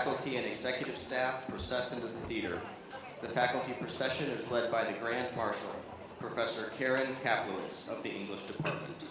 Faculty and executive staff process into the theater. The faculty procession is led by the Grand Marshal, Professor Karen Kaplowitz of the English Department.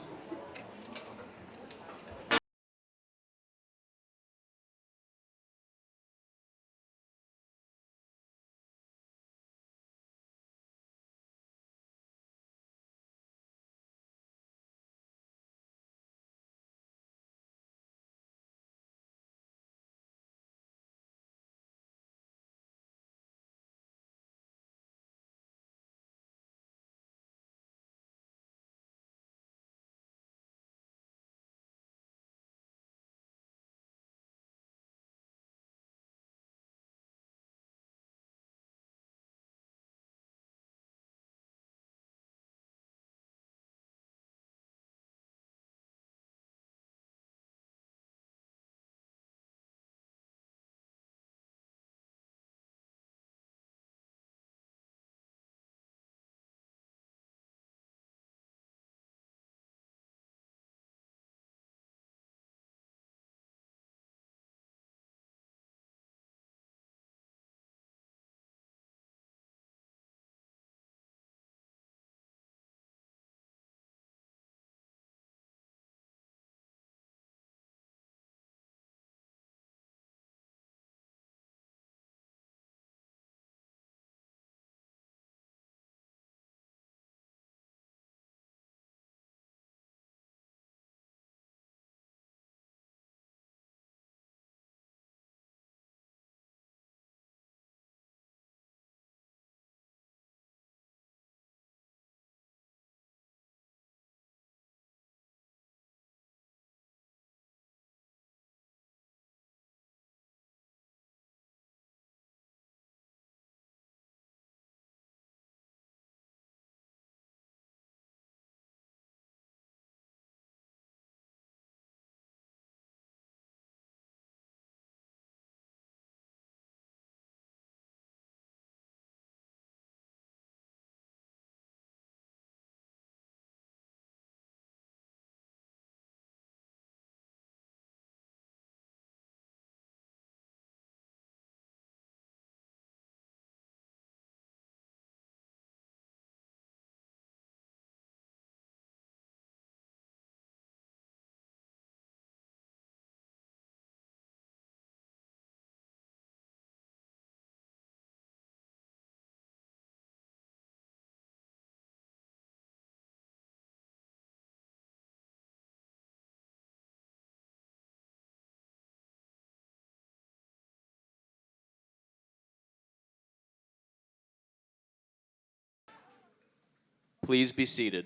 Please be seated.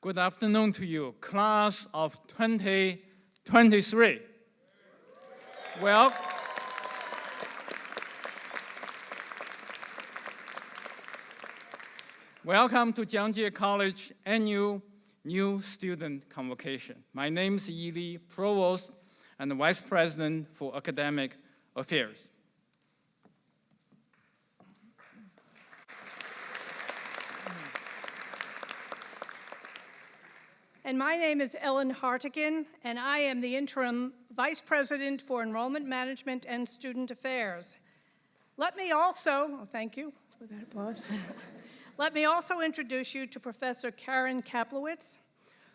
Good afternoon to you, class of 2023. Welcome to Jiangjie College annual new student convocation. My name is Yi Li, Provost and Vice President for Academic Affairs. And my name is Ellen Hartigan, and I am the Interim Vice President for Enrollment Management and Student Affairs. Let me also, thank you for that applause. Let me also introduce you to Professor Karen Kaplowitz,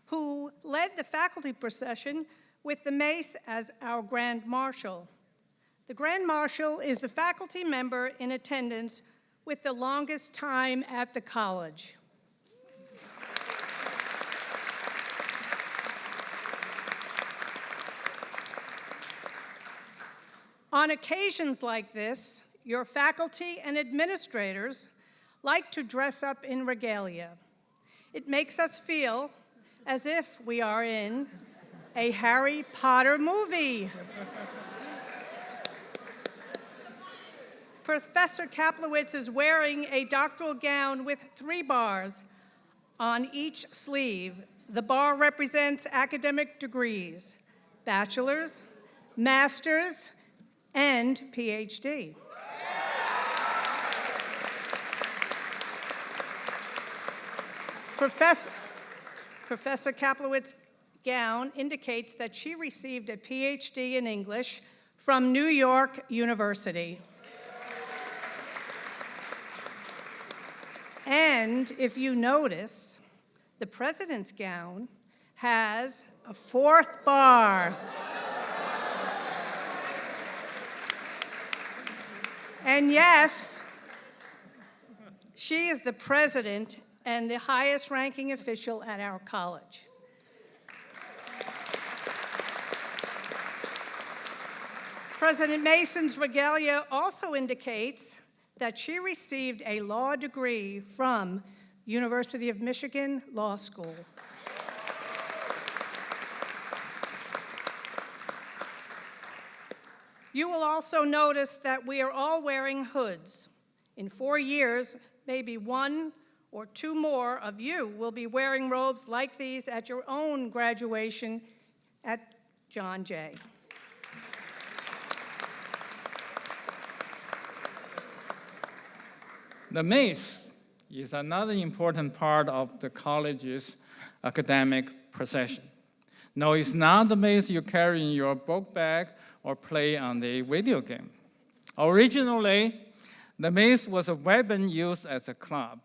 who led the faculty procession with the Mace as our Grand Marshal. The Grand Marshal is the faculty member in attendance with the longest time at the college. On occasions like this, your faculty and administrators like to dress up in regalia. It makes us feel as if we are in a Harry Potter movie. Professor Kaplowitz is wearing a doctoral gown with 3 bars on each sleeve. The bar represents academic degrees, bachelor's, master's, and PhD. Professor Kaplowitz's gown indicates that she received a PhD in English from New York University. And if you notice, the president's gown has a 4th bar. And yes, she is the president and the highest ranking official at our college. President Mason's regalia also indicates that she received a law degree from University of Michigan Law School. You will also notice that we are all wearing hoods. In 4 years, maybe 1 or 2 more of you will be wearing robes like these at your own graduation at John Jay. The Mace is another important part of the college's academic procession. No, it's not the mace you carry in your book bag or play on the video game. Originally, the mace was a weapon used as a club.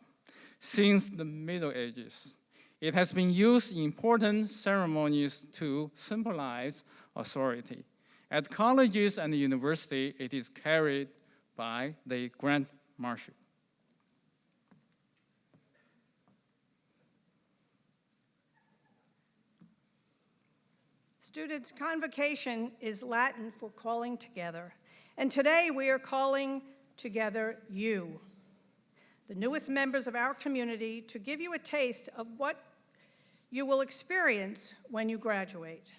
Since the Middle Ages, it has been used in important ceremonies to symbolize authority. At colleges and universities, it is carried by the Grand Marshal. Students, convocation is Latin for calling together. And today we are calling together you, the newest members of our community, to give you a taste of what you will experience when you graduate.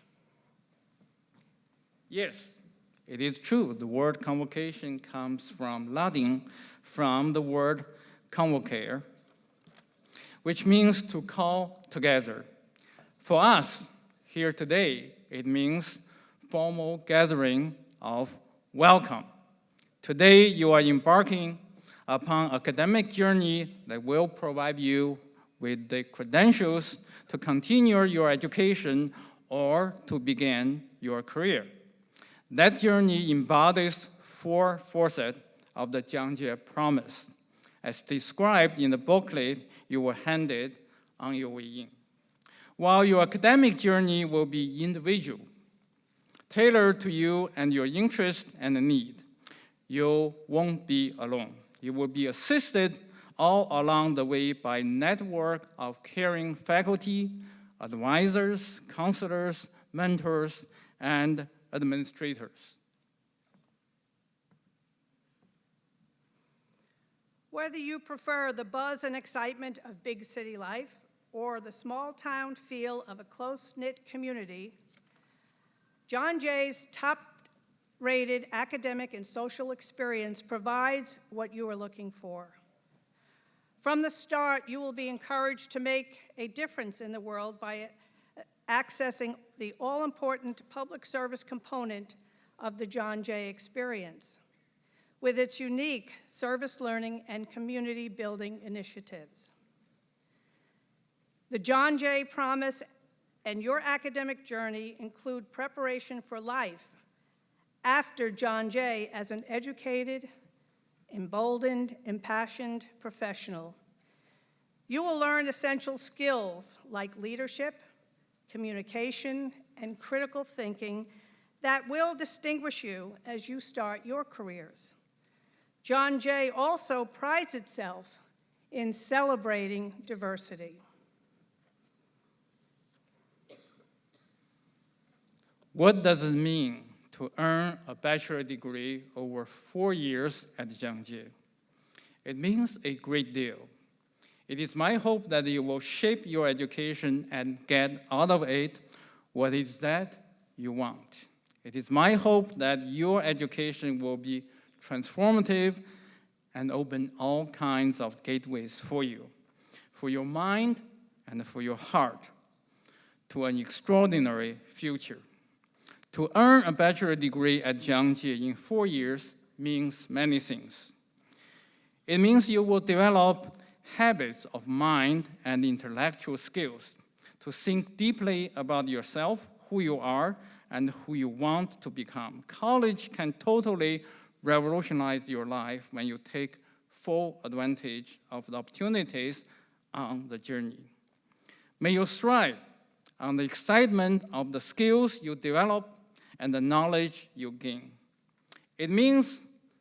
Yes, it is true. The word convocation comes from Latin, from the word convocare, which means to call together. For us here today, it means formal gathering of welcome. Today, you are embarking upon an academic journey that will provide you with the credentials to continue your education or to begin your career. That journey embodies 4 facets of the Jiangje Promise, as described in the booklet you were handed on your way in. While your academic journey will be individual, tailored to you and your interest and need, you won't be alone. You will be assisted all along the way by a network of caring faculty, advisors, counselors, mentors, and administrators. Whether you prefer the buzz and excitement of big city life or the small town feel of a close-knit community, John Jay's top-rated academic and social experience provides what you are looking for. From the start, you will be encouraged to make a difference in the world by accessing the all-important public service component of the John Jay experience, with its unique service learning and community building initiatives. The John Jay Promise and your academic journey include preparation for life after John Jay as an educated, emboldened, impassioned professional. You will learn essential skills like leadership, communication, and critical thinking that will distinguish you as you start your careers. John Jay also prides itself in celebrating diversity. What does it mean to earn a bachelor degree over 4 years at Jiangje? It means a great deal. It is my hope that you will shape your education and get out of it what is that you want. It is my hope that your education will be transformative and open all kinds of gateways for you, for your mind and for your heart, to an extraordinary future. To earn a bachelor degree at Jiangji in 4 years means many things. It means you will develop habits of mind and intellectual skills to think deeply about yourself, who you are, and who you want to become. College can totally revolutionize your life when you take full advantage of the opportunities on the journey. May you thrive on the excitement of the skills you develop and the knowledge you gain. It means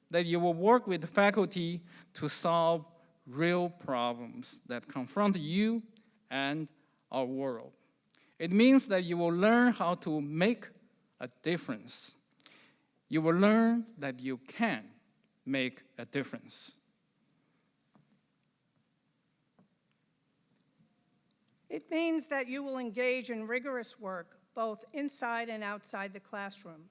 that you will work with faculty to solve real problems that confront you and our world. It means that you will learn how to make a difference. You will learn that you can make a difference. It means that you will engage in rigorous work, both inside and outside the classroom,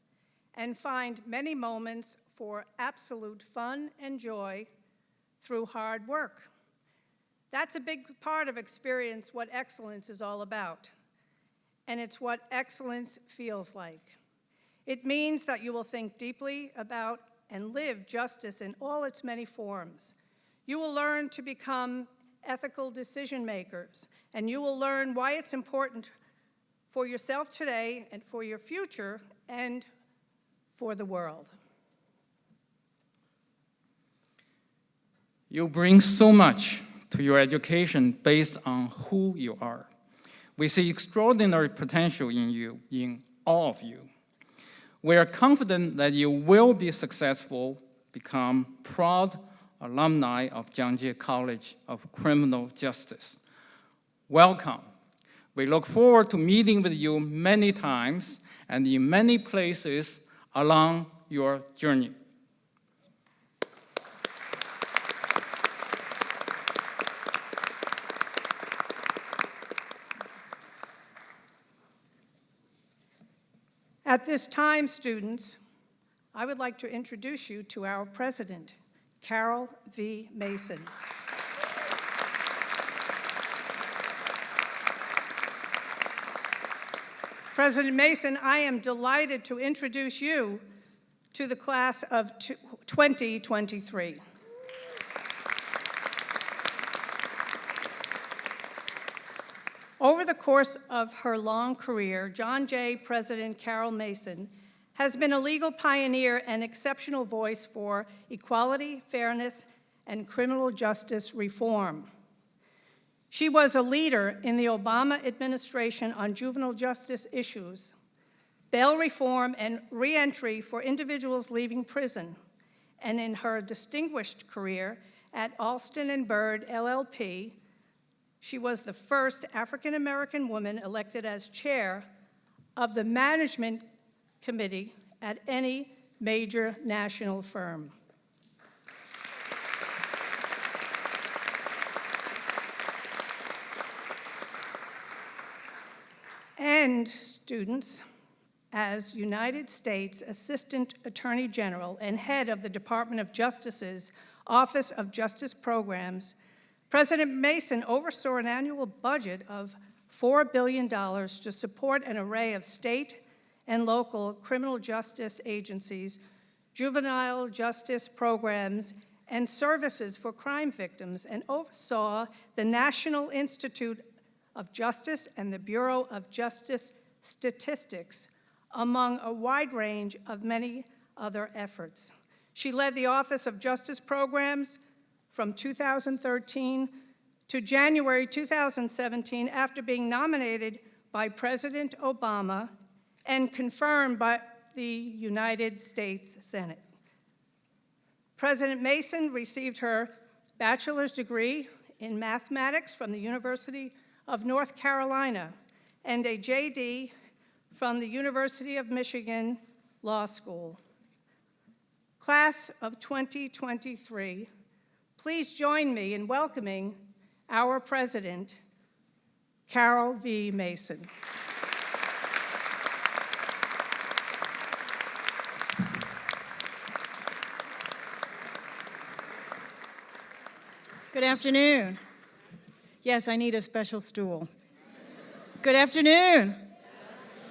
and find many moments for absolute fun and joy through hard work. That's a big part of experience what excellence is all about, and it's what excellence feels like. It means that you will think deeply about and live justice in all its many forms. You will learn to become ethical decision makers, and you will learn why it's important for yourself today and for your future and for the world. You bring so much to your education based on who you are. We see extraordinary potential in you, in all of you. We are confident that you will be successful, become proud alumni of Jiangji College of Criminal Justice. Welcome. We look forward to meeting with you many times and in many places along your journey. At this time, students, I would like to introduce you to our president, Carol V. Mason. President Mason, I am delighted to introduce you to the class of 2023. Over the course of her long career, John Jay President Carol Mason has been a legal pioneer and exceptional voice for equality, fairness, and criminal justice reform. She was a leader in the Obama administration on juvenile justice issues, bail reform, and reentry for individuals leaving prison, and in her distinguished career at Alston & Bird, LLP, she was the first African-American woman elected as chair of the management committee at any major national firm. And students, as United States Assistant Attorney General and head of the Department of Justice's Office of Justice Programs, President Mason oversaw an annual budget of $4 billion to support an array of state and local criminal justice agencies, juvenile justice programs, and services for crime victims, and oversaw the National Institute of Justice and the Bureau of Justice Statistics, among a wide range of many other efforts. She led the Office of Justice Programs from 2013 to January 2017 after being nominated by President Obama and confirmed by the United States Senate. President Mason received her bachelor's degree in mathematics from the University of North Carolina and a JD from the University of Michigan Law School. Class of 2023, please join me in welcoming our president, Carol V. Mason. Good afternoon. Yes, I need a special stool. Good afternoon.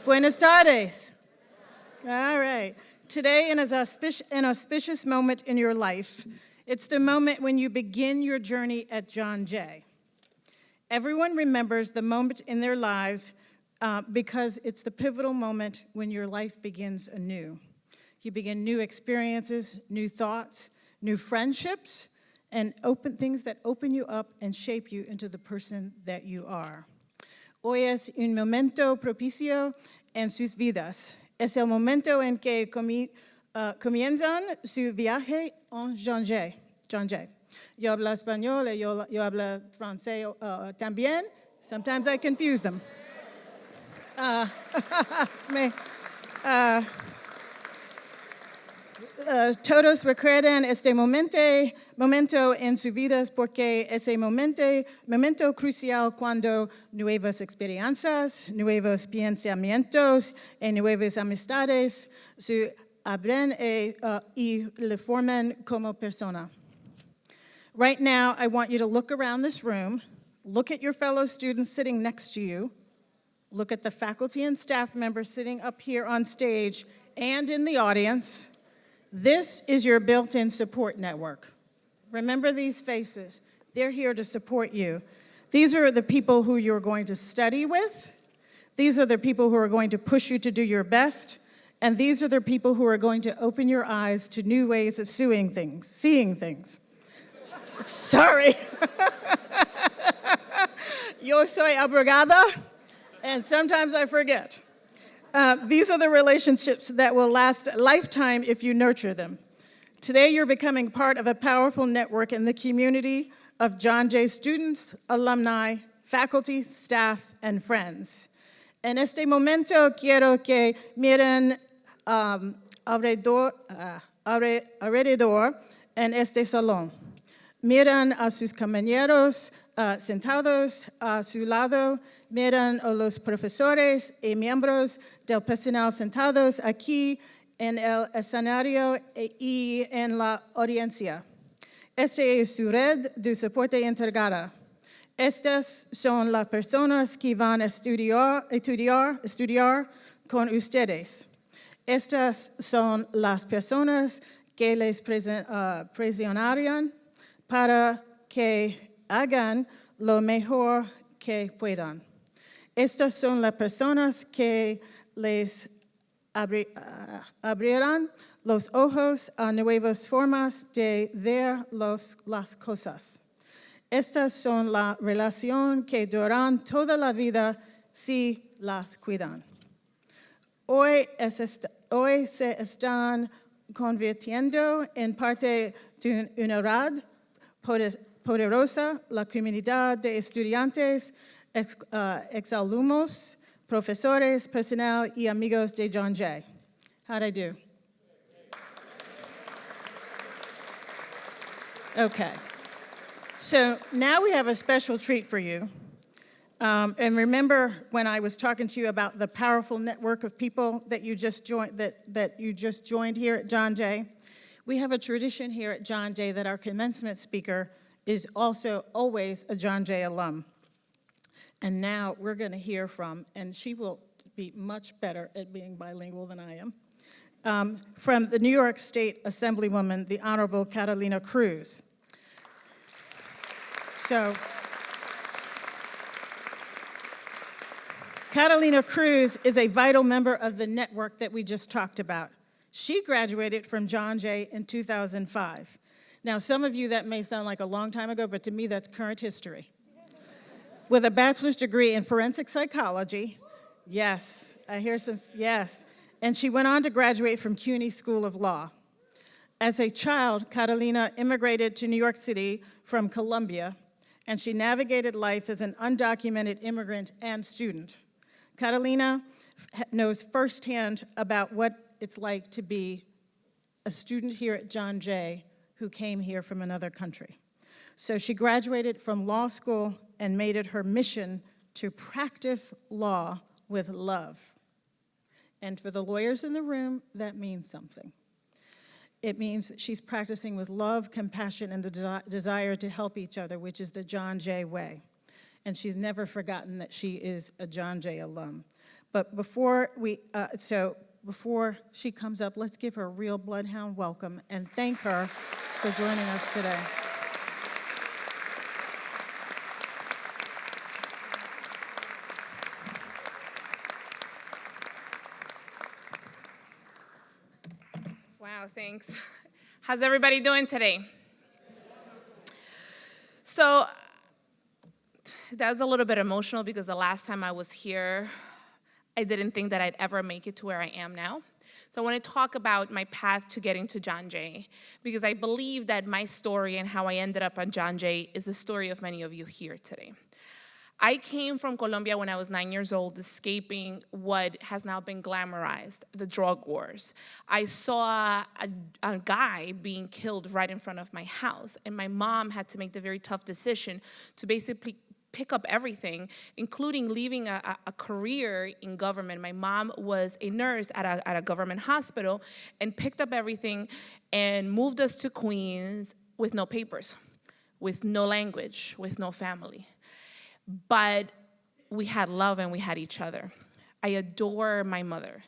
Buenas tardes. All right. Today is an auspicious moment in your life. It's the moment when you begin your journey at John Jay. Everyone remembers the moment in their lives because it's the pivotal moment when your life begins anew. You begin new experiences, new thoughts, new friendships, and things that open you up and shape you into the person that you are. Hoy es un momento propicio en sus vidas. Es el momento en que comienzan su viaje en John Jay. Yo hablo español y yo hablo francés también. Sometimes I confuse them. Todos recuerdan este momento en sus vidas porque es un momento crucial cuando nuevas experiencias, nuevos pensamientos y nuevas amistades se abren y le forman como persona. Right now, I want you to look around this room, look at your fellow students sitting next to you, look at the faculty and staff members sitting up here on stage and in the audience. This is your built-in support network. Remember these faces. They're here to support you. These are the people who you're going to study with. These are the people who are going to push you to do your best. And these are the people who are going to open your eyes to new ways of seeing things. Sorry. Yo soy abogada, and sometimes I forget. These are the relationships that will last a lifetime if you nurture them. Today, you're becoming part of a powerful network in the community of John Jay students, alumni, faculty, staff, and friends. En este momento, quiero que miren alrededor en este salón. Miran a sus compañeros sentados a su lado, miran a los profesores y miembros del personal sentados aquí en el escenario y en la audiencia. Esta es su red de soporte integrada. Estas son las personas que van a estudiar con ustedes. Estas son las personas que les presionarían para que hagan lo mejor que puedan. Estas son las personas que les abrirán los ojos a nuevas formas de ver las cosas. Estas son las relaciones que duran toda la vida si las cuidan. Hoy se están convirtiendo en parte de una red poderosa, la comunidad de estudiantes, exalumnos, profesores, personal, y amigos de John Jay. How'd I do? Okay. So now we have a special treat for you. And remember when I was talking to you about the powerful network of people that you just joined here at John Jay? We have a tradition here at John Jay that our commencement speaker is also always a John Jay alum. And now we're going to hear from, and she will be much better at being bilingual than I am, from the New York State Assemblywoman, the Honorable Catalina Cruz. So, Catalina Cruz is a vital member of the network that we just talked about. She graduated from John Jay in 2005. Now, some of you, that may sound like a long time ago, but to me, that's current history. With a bachelor's degree in forensic psychology, yes, I hear some, yes. And she went on to graduate from CUNY School of Law. As a child, Catalina immigrated to New York City from Colombia, and she navigated life as an undocumented immigrant and student. Catalina knows firsthand about what it's like to be a student here at John Jay who came here from another country. So she graduated from law school and made it her mission to practice law with love. And for the lawyers in the room, that means something. It means that she's practicing with love, compassion, and the desire to help each other, which is the John Jay way. And she's never forgotten that she is a John Jay alum. But before she comes up, let's give her a real Bloodhound welcome and thank her for joining us today. Wow, thanks. How's everybody doing today? So that was a little bit emotional because the last time I was here, I didn't think that I'd ever make it to where I am now. So I want to talk about my path to getting to John Jay, because I believe that my story and how I ended up on John Jay is the story of many of you here today. I came from Colombia when I was 9 years old, escaping what has now been glamorized, the drug wars. I saw a guy being killed right in front of my house, and my mom had to make the very tough decision to basically pick up everything, including leaving a career in government. My mom was a nurse at a government hospital and picked up everything and moved us to Queens with no papers, with no language, with no family. But we had love and we had each other. I adore my mother.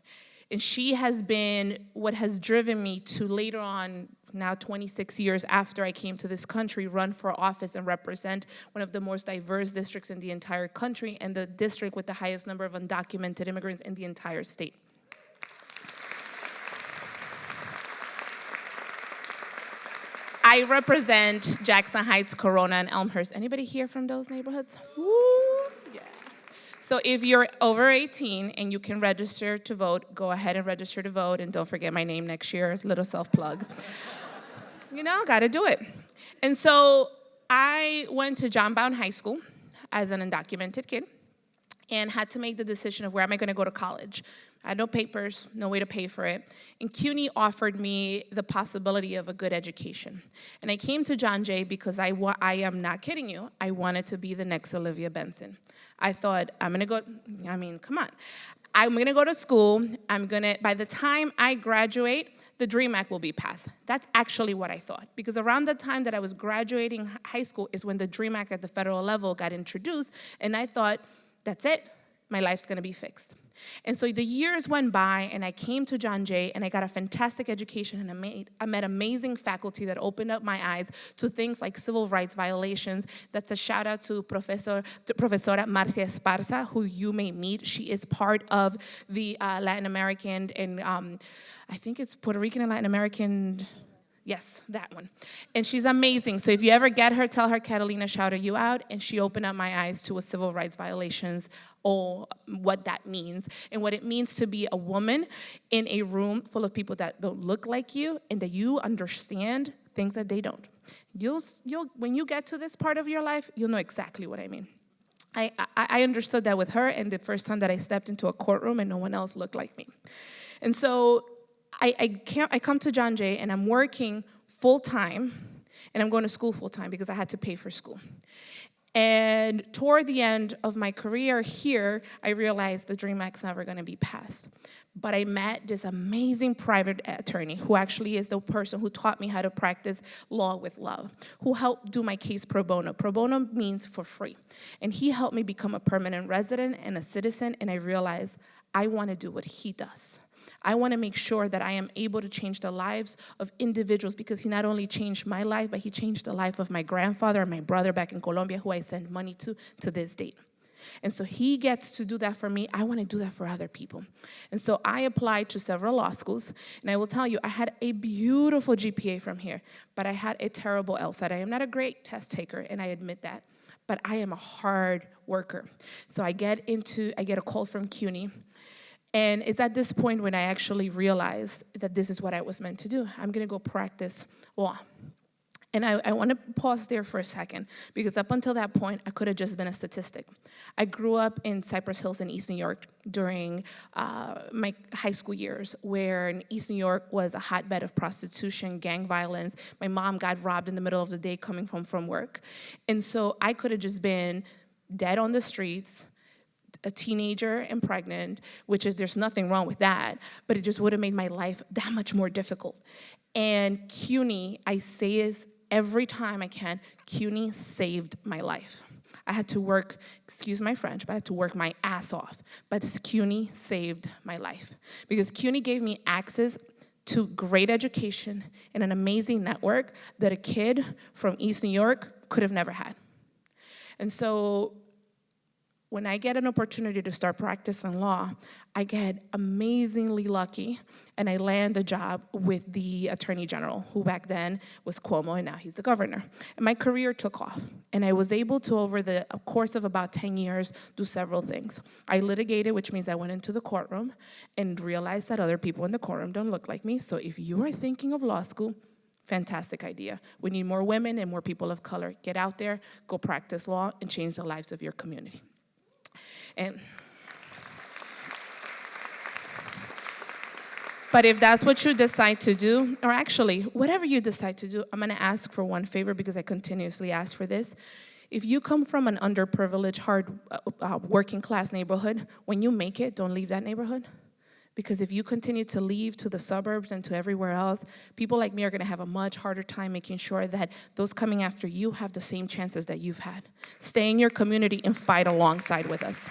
And she has been what has driven me to later on, now 26 years after I came to this country, run for office and represent one of the most diverse districts in the entire country and the district with the highest number of undocumented immigrants in the entire state. I represent Jackson Heights, Corona, and Elmhurst. Anybody here from those neighborhoods? Woo, yeah. So if you're over 18 and you can register to vote, go ahead and register to vote, and don't forget my name next year, little self-plug. You know, gotta do it. And so I went to John Brown High School as an undocumented kid and had to make the decision of where am I gonna go to college. I had no papers, no way to pay for it. And CUNY offered me the possibility of a good education. And I came to John Jay because I am not kidding you, I wanted to be the next Olivia Benson. I thought, I'm gonna go, come on. I'm gonna go to school, by the time I graduate, the DREAM Act will be passed. That's actually what I thought, because around the time that I was graduating high school is when the DREAM Act at the federal level got introduced, and I thought, that's it, my life's gonna be fixed. And so the years went by, and I came to John Jay, and I got a fantastic education, and I met amazing faculty that opened up my eyes to things like civil rights violations. That's a shout out to Professora Marcia Esparza, who you may meet. She is part of the Latin American and I think it's Puerto Rican and Latin American. Yes, that one. And she's amazing. So if you ever get her, tell her Catalina shouted you out. And she opened up my eyes to what civil rights violations or what that means. And what it means to be a woman in a room full of people that don't look like you and that you understand things that they don't. When you get to this part of your life, you'll know exactly what I mean. I understood that with her, and the first time that I stepped into a courtroom and no one else looked like me. And so I come to John Jay, and I'm working full-time, and I'm going to school full-time because I had to pay for school. And toward the end of my career here, I realized the DREAM Act's never going to be passed. But I met this amazing private attorney who actually is the person who taught me how to practice law with love, who helped do my case pro bono. Pro bono means for free. And he helped me become a permanent resident and a citizen, and I realized I want to do what he does. I want to make sure that I am able to change the lives of individuals, because he not only changed my life, but he changed the life of my grandfather and my brother back in Colombia, who I send money to this date. And so he gets to do that for me. I want to do that for other people. And so I applied to several law schools, and I will tell you, I had a beautiful GPA from here, but I had a terrible LSAT. I am not a great test taker, and I admit that, but I am a hard worker. So I get a call from CUNY. And it's at this point when I actually realized that this is what I was meant to do. I'm going to go practice law. And I want to pause there for a second, because up until that point, I could have just been a statistic. I grew up in Cypress Hills in East New York during my high school years, where in East New York was a hotbed of prostitution, gang violence. My mom got robbed in the middle of the day coming home from work. And so I could have just been dead on the streets, a teenager and pregnant, which is, there's nothing wrong with that, but it just would have made my life that much more difficult. And CUNY, I say this every time I can, CUNY saved my life. I had to work, excuse my French, but I had to work my ass off. But CUNY saved my life, because CUNY gave me access to great education and an amazing network that a kid from East New York could have never had. And so when I get an opportunity to start practicing law, I get amazingly lucky, and I land a job with the Attorney General, who back then was Cuomo, and now he's the governor. And my career took off, and I was able to, over the course of about 10 years, do several things. I litigated, which means I went into the courtroom and realized that other people in the courtroom don't look like me. So if you are thinking of law school, fantastic idea. We need more women and more people of color. Get out there, go practice law, and change the lives of your community. But if that's what you decide to do, or actually, whatever you decide to do, I'm gonna ask for one favor, because I continuously ask for this. If you come from an underprivileged, hard working class neighborhood, when you make it, don't leave that neighborhood. Because if you continue to leave to the suburbs and to everywhere else, people like me are gonna have a much harder time making sure that those coming after you have the same chances that you've had. Stay in your community and fight alongside with us.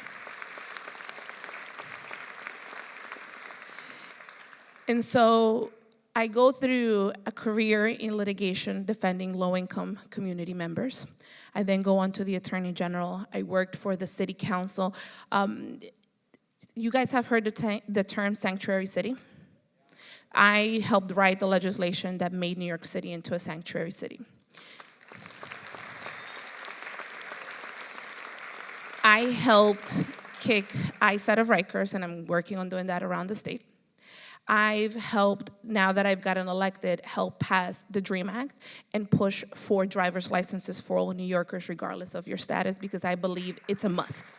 And so I go through a career in litigation defending low-income community members. I then go on to the Attorney General. I worked for the City Council. You guys have heard the term sanctuary city? I helped write the legislation that made New York City into a sanctuary city. I helped kick ICE out of Rikers, and I'm working on doing that around the state. I've helped, now that I've gotten elected, help pass the DREAM Act and push for driver's licenses for all New Yorkers, regardless of your status, because I believe it's a must.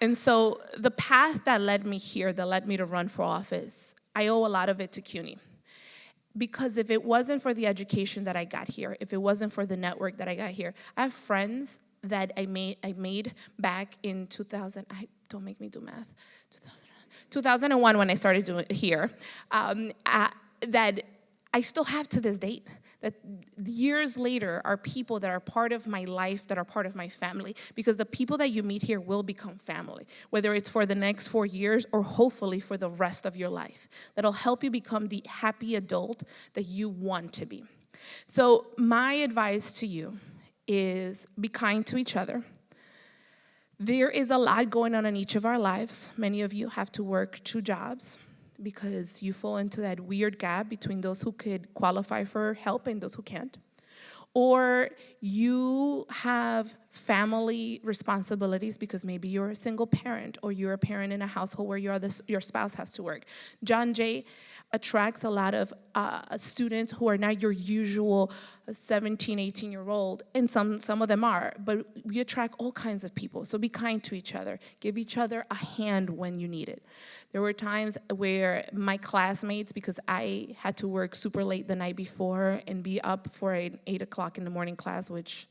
And so the path that led me here, that led me to run for office, I owe a lot of it to CUNY. Because if it wasn't for the education that I got here, if it wasn't for the network that I got here, I have friends that I made back in 2000, don't make me do math, 2001 when I started doing it here, that I still have to this date. That years later are people that are part of my life, that are part of my family, because the people that you meet here will become family, whether it's for the next 4 years or hopefully for the rest of your life. That'll help you become the happy adult that you want to be. So my advice to you is be kind to each other. There is a lot going on in each of our lives. Many of you have to work 2 jobs because you fall into that weird gap between those who could qualify for help and those who can't. Or you have family responsibilities because maybe you're a single parent, or you're a parent in a household where your spouse has to work. John Jay attracts a lot of students who are not your usual 17, 18-year-old, and some of them are, but we attract all kinds of people. So be kind to each other. Give each other a hand when you need it. There were times where my classmates, because I had to work super late the night before and be up for an 8 o'clock in the morning class, which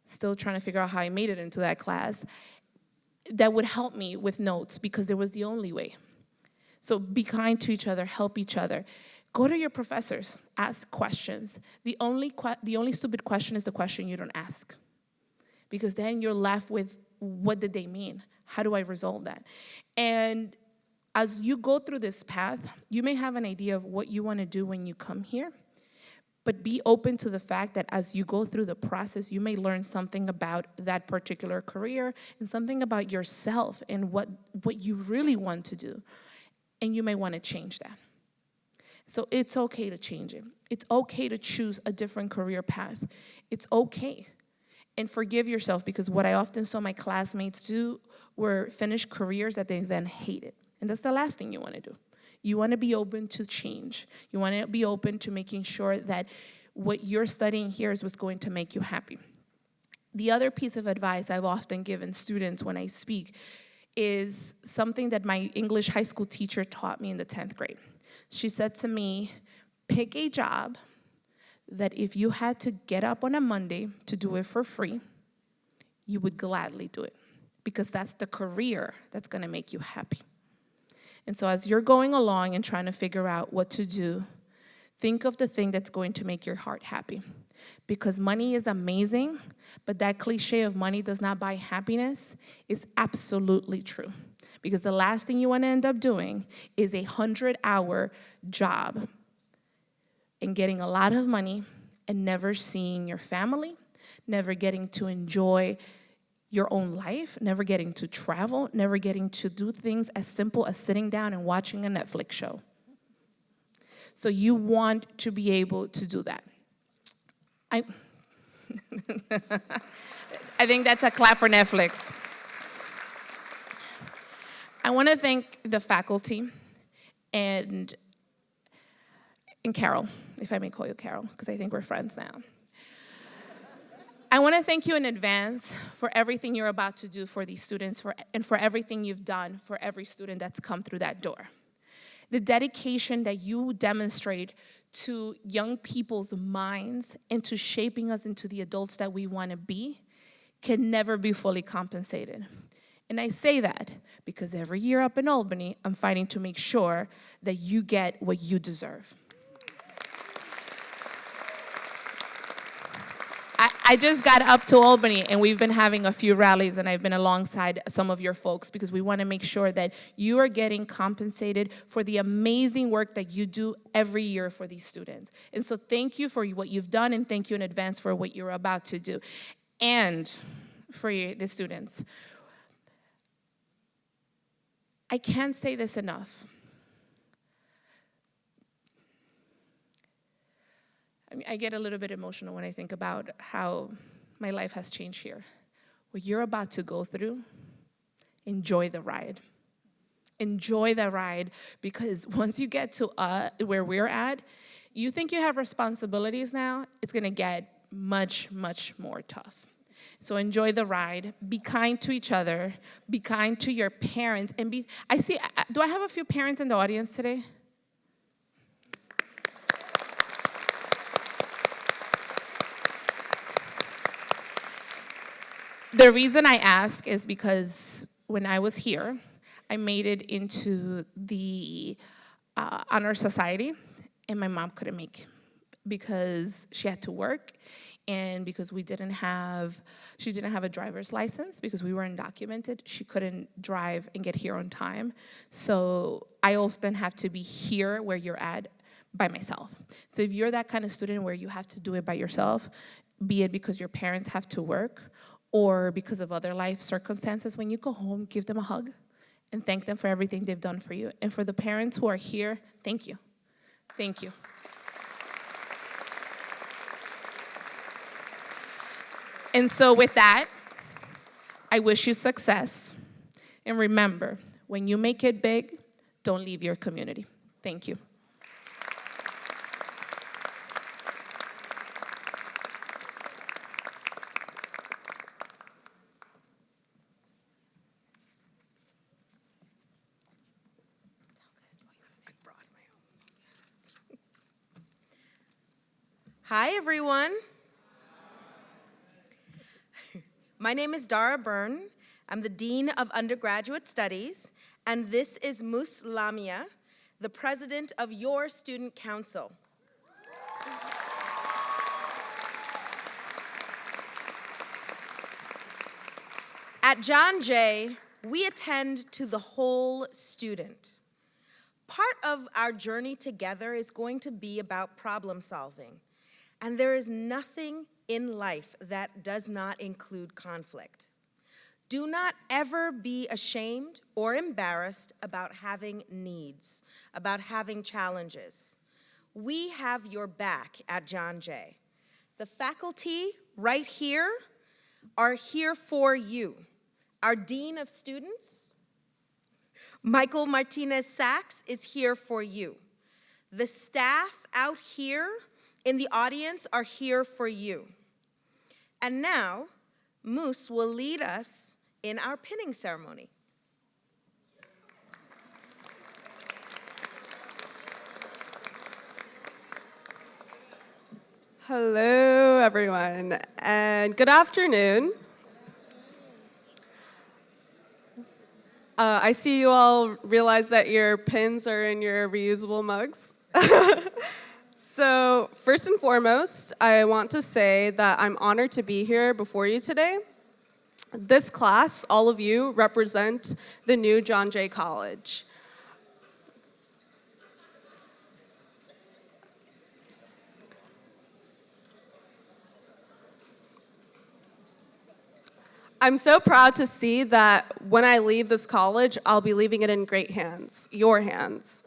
still trying to figure out how I made it into that class, that would help me with notes because it was the only way. So be kind to each other, help each other. Go to your professors, ask questions. The only stupid question is the question you don't ask, because then you're left with, what did they mean? How do I resolve that? And as you go through this path, you may have an idea of what you want to do when you come here, but be open to the fact that as you go through the process, you may learn something about that particular career and something about yourself and what you really want to do. And you may want to change that. So it's okay to change it. It's okay to choose a different career path. It's okay. And forgive yourself, because what I often saw my classmates do were finish careers that they then hated. And that's the last thing you want to do. You want to be open to change. You want to be open to making sure that what you're studying here is what's going to make you happy. The other piece of advice I've often given students when I speak is something that my English high school teacher taught me in the 10th grade. She said to me, pick a job that if you had to get up on a Monday to do it for free, you would gladly do it, because that's the career that's going to make you happy. And so as you're going along and trying to figure out what to do, think of the thing that's going to make your heart happy. Because money is amazing, but that cliche of money does not buy happiness is absolutely true. Because the last thing you want to end up doing is a 100-hour job and getting a lot of money and never seeing your family, never getting to enjoy your own life, never getting to travel, never getting to do things as simple as sitting down and watching a Netflix show. So you want to be able to do that. I think that's a clap for Netflix. I want to thank the faculty and Carol, if I may call you Carol, because I think we're friends now. I want to thank you in advance for everything you're about to do for these students and for everything you've done for every student that's come through that door. The dedication that you demonstrate to young people's minds and to shaping us into the adults that we want to be can never be fully compensated. And I say that because every year up in Albany, I'm fighting to make sure that you get what you deserve. I just got up to Albany, and we've been having a few rallies, and I've been alongside some of your folks because we want to make sure that you are getting compensated for the amazing work that you do every year for these students. And so thank you for what you've done, and thank you in advance for what you're about to do. And for the students, I can't say this enough. I get a little bit emotional when I think about how my life has changed here. What you're about to go through, enjoy the ride. Enjoy the ride, because once you get to where we're at, you think you have responsibilities now, it's going to get much, much more tough. So enjoy the ride. Be kind to each other. Be kind to your parents. And do I have a few parents in the audience today? The reason I ask is because when I was here, I made it into the honor society, and my mom couldn't make it because she had to work, and because she didn't have a driver's license because we were undocumented. She couldn't drive and get here on time. So I often have to be here where you're at by myself. So if you're that kind of student where you have to do it by yourself, be it because your parents have to work or because of other life circumstances, when you go home, give them a hug and thank them for everything they've done for you. And for the parents who are here, thank you. Thank you. And so with that, I wish you success. And remember, when you make it big, don't leave your community. Thank you. Hi, everyone. My name is Dara Byrne. I'm the Dean of Undergraduate Studies, and this is Mus Lamia, the President of your Student Council. At John Jay, we attend to the whole student. Part of our journey together is going to be about problem solving. And there is nothing in life that does not include conflict. Do not ever be ashamed or embarrassed about having needs, about having challenges. We have your back at John Jay. The faculty right here are here for you. Our Dean of Students, Michael Martinez Sachs is here for you. The staff out here in the audience are here for you. And now, Moose will lead us in our pinning ceremony. Hello, everyone, and good afternoon. I see you all realize that your pins are in your reusable mugs. So, first and foremost, I want to say that I'm honored to be here before you today. This class, all of you, represent the new John Jay College. I'm so proud to see that when I leave this college, I'll be leaving it in great hands, your hands.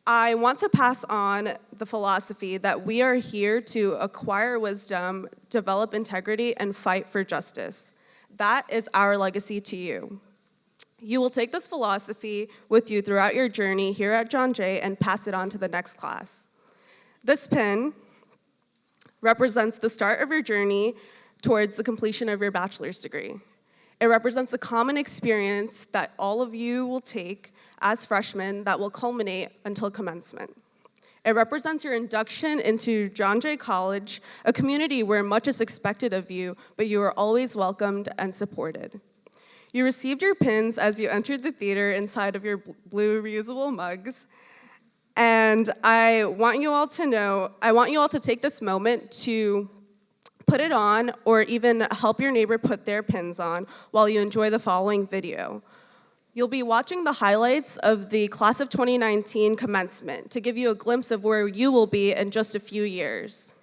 I want to pass on the philosophy that we are here to acquire wisdom, develop integrity, and fight for justice. That is our legacy to you. You will take this philosophy with you throughout your journey here at John Jay and pass it on to the next class. This pin represents the start of your journey towards the completion of your bachelor's degree. It represents a common experience that all of you will take as freshmen that will culminate until commencement. It represents your induction into John Jay College, a community where much is expected of you, but you are always welcomed and supported. You received your pins as you entered the theater inside of your blue reusable mugs, and I want you all to take this moment to put it on, or even help your neighbor put their pins on while you enjoy the following video. You'll be watching the highlights of the Class of 2019 commencement to give you a glimpse of where you will be in just a few years.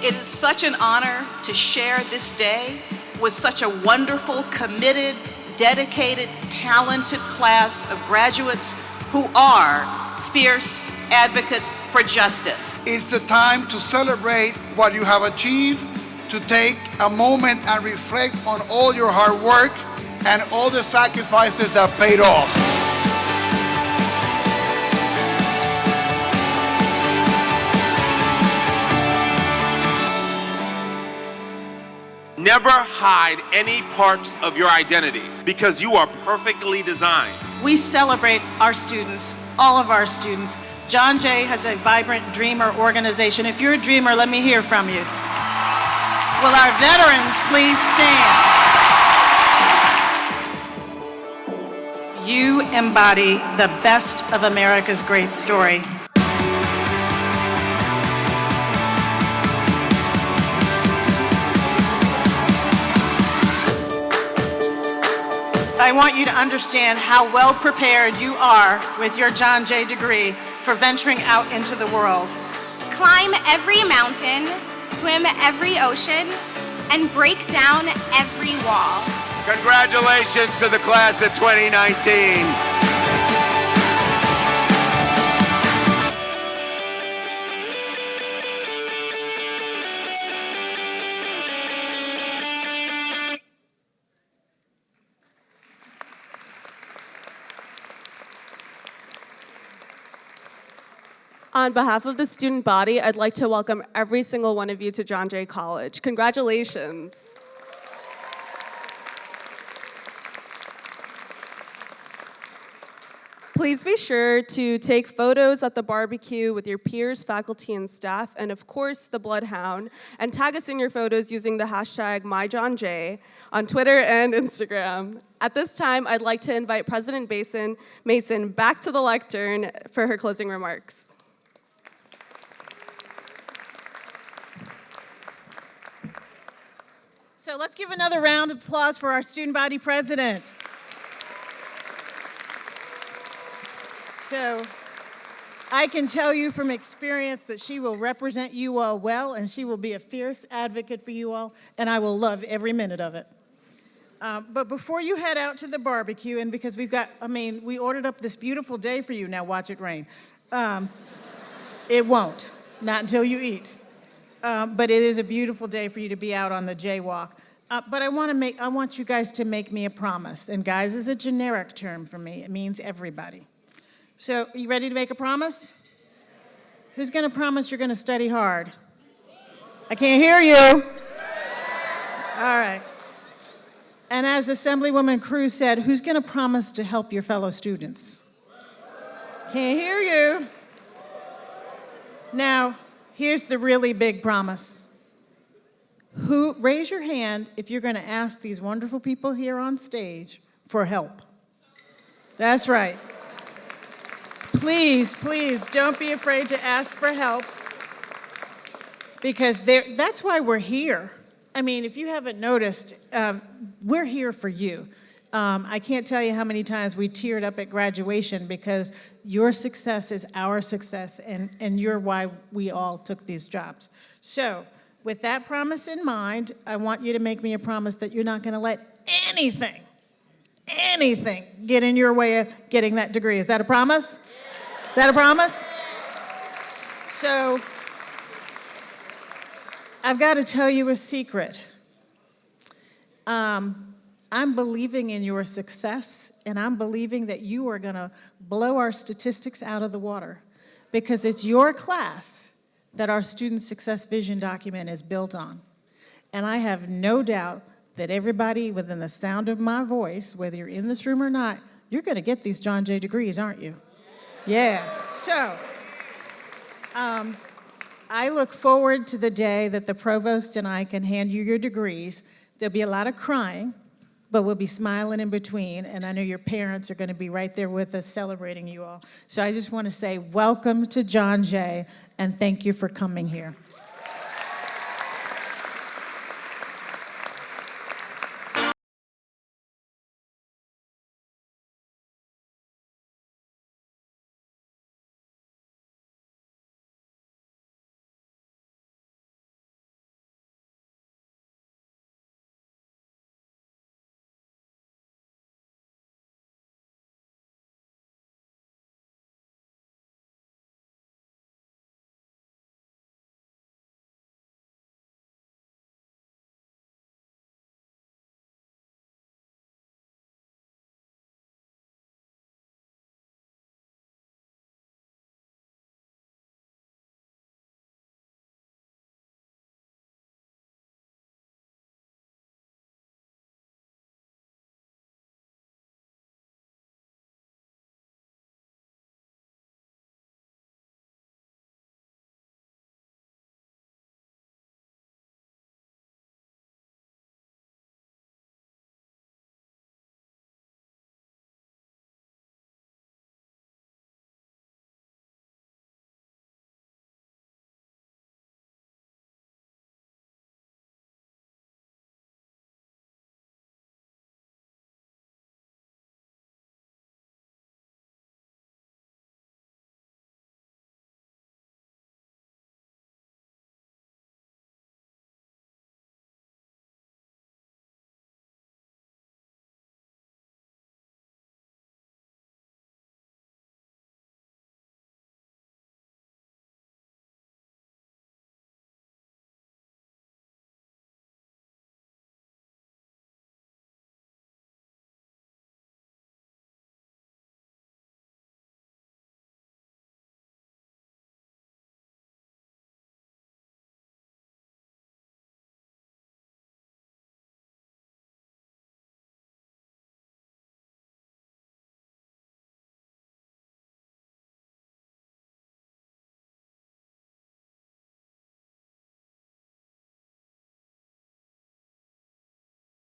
It is such an honor to share this day with such a wonderful, committed, dedicated, talented class of graduates who are fierce advocates for justice. It's the time to celebrate what you have achieved, to take a moment and reflect on all your hard work and all the sacrifices that paid off. Never hide any parts of your identity because you are perfectly designed. We celebrate our students, all of our students. John Jay has a vibrant dreamer organization. If you're a dreamer, let me hear from you. Will our veterans please stand? You embody the best of America's great story. I want you to understand how well prepared you are with your John Jay degree for venturing out into the world. Climb every mountain, swim every ocean, and break down every wall. Congratulations to the class of 2019. On behalf of the student body, I'd like to welcome every single one of you to John Jay College. Congratulations. Please be sure to take photos at the barbecue with your peers, faculty, and staff, and of course, the Bloodhound, and tag us in your photos using the hashtag MyJohnJ on Twitter and Instagram. At this time, I'd like to invite President Mason back to the lectern for her closing remarks. So let's give another round of applause for our student body president. So I can tell you from experience that she will represent you all well, and she will be a fierce advocate for you all, and I will love every minute of it. But before you head out to the barbecue, and because we ordered up this beautiful day for you, now watch it rain. It won't, not until you eat. But it is a beautiful day for you to be out on the jaywalk. But I want you guys to make me a promise. And guys is a generic term for me. It means everybody. So, you ready to make a promise? Who's gonna promise you're gonna study hard? I can't hear you. All right. And as Assemblywoman Cruz said, who's gonna promise to help your fellow students? Can't hear you. Now, here's the really big promise. Raise your hand if you're gonna ask these wonderful people here on stage for help. That's right. Please, please, don't be afraid to ask for help, because that's why we're here. I mean, if you haven't noticed, we're here for you. I can't tell you how many times we teared up at graduation because your success is our success, and you're why we all took these jobs. So, with that promise in mind, I want you to make me a promise that you're not gonna let anything get in your way of getting that degree. Is that a promise? Is that a promise? So, I've got to tell you a secret. I'm believing in your success, and I'm believing that you are gonna blow our statistics out of the water, because it's your class that our Student Success Vision document is built on. And I have no doubt that everybody within the sound of my voice, whether you're in this room or not, you're gonna get these John Jay degrees, aren't you? Yeah, so I look forward to the day that the provost and I can hand you your degrees. There'll be a lot of crying, but we'll be smiling in between, and I know your parents are gonna be right there with us celebrating you all. So I just wanna say welcome to John Jay, and thank you for coming here.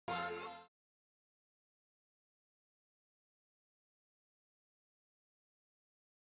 One more